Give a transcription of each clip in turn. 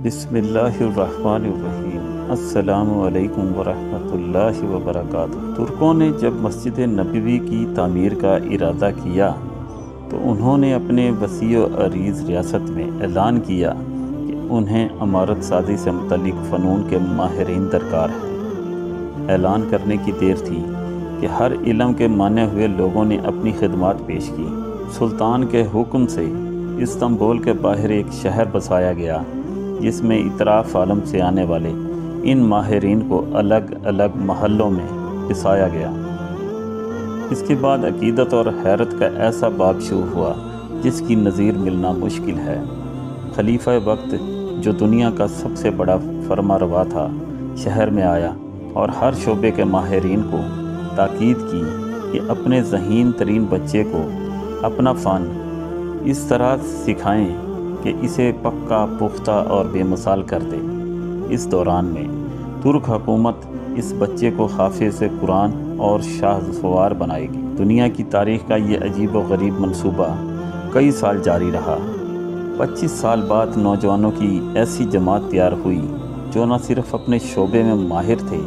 بسم اللہ الرحمن الرحیم۔ السلام علیکم ورحمۃ اللہ وبرکاتہ۔ ترکوں نے جب مسجد نبوی کی تعمیر کا ارادہ کیا تو انہوں نے اپنے وسیع و عریض ریاست میں اعلان کیا کہ انہیں عمارت سازی سے متعلق فنون کے ماہرین درکار ہیں۔ اعلان کرنے کی دیر تھی کہ ہر علم کے مانے ہوئے لوگوں نے اپنی خدمات پیش کی۔ سلطان کے حکم سے استنبول کے باہر ایک شہر بسایا گیا جس میں اطراف عالم سے آنے والے ان ماہرین کو الگ الگ محلوں میں بسایا گیا۔ اس کے بعد عقیدت اور حیرت کا ایسا باب شروع ہوا جس کی نظیر ملنا مشکل ہے۔ خلیفہ وقت جو دنیا کا سب سے بڑا فرما روا تھا شہر میں آیا اور ہر شعبے کے ماہرین کو تاکید کی کہ اپنے ذہین ترین بچے کو اپنا فن اس طرح سکھائیں کہ اسے پکا پختہ اور بے مثال کر دے۔ اس دوران میں ترک حکومت اس بچے کو حافظ قرآن اور شاہ سوار بنائے گی۔ دنیا کی تاریخ کا یہ عجیب و غریب منصوبہ کئی سال جاری رہا۔ 25 سال بعد نوجوانوں کی ایسی جماعت تیار ہوئی جو نہ صرف اپنے شعبے میں ماہر تھے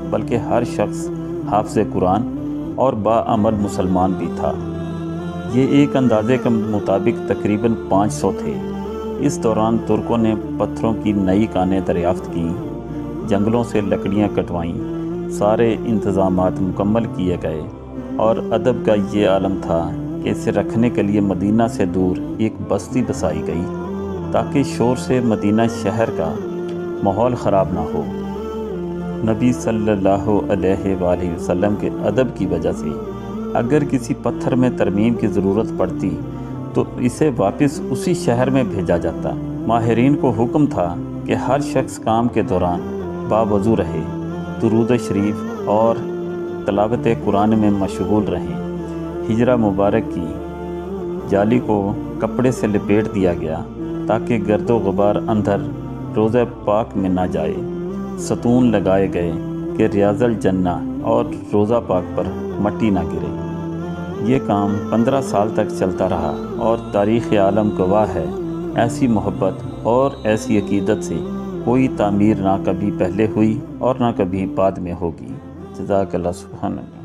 بلکہ ہر شخص حافظ قرآن اور باعمل مسلمان بھی تھا۔ یہ ایک اندازے کے مطابق تقریباً 500 تھے۔ اس دوران ترکوں نے پتھروں کی نئی کانیں دریافت کیں، جنگلوں سے لکڑیاں کٹوائیں، سارے انتظامات مکمل کیے گئے اور ادب کا یہ عالم تھا کہ اسے رکھنے کے لیے مدینہ سے دور ایک بستی بسائی گئی تاکہ شور سے مدینہ شہر کا ماحول خراب نہ ہو۔ نبی صلی اللہ علیہ وآلہ وسلم کے ادب کی وجہ سے اگر کسی پتھر میں ترمیم کی ضرورت پڑتی تو اسے واپس اسی شہر میں بھیجا جاتا۔ ماہرین کو حکم تھا کہ ہر شخص کام کے دوران باوضو رہے، درود شریف اور تلاوت قرآن میں مشغول رہیں۔ ہجرہ مبارک کی جالی کو کپڑے سے لپیٹ دیا گیا تاکہ گرد و غبار اندر روضہ پاک میں نہ جائے۔ ستون لگائے گئے کہ ریاض الجنہ اور روضہ پاک پر مٹی نہ گرے۔ یہ کام 15 سال تک چلتا رہا اور تاریخ عالم گواہ ہے ایسی محبت اور ایسی عقیدت سے کوئی تعمیر نہ کبھی پہلے ہوئی اور نہ کبھی بعد میں ہوگی۔ جزاک اللہ، سبحان اللہ۔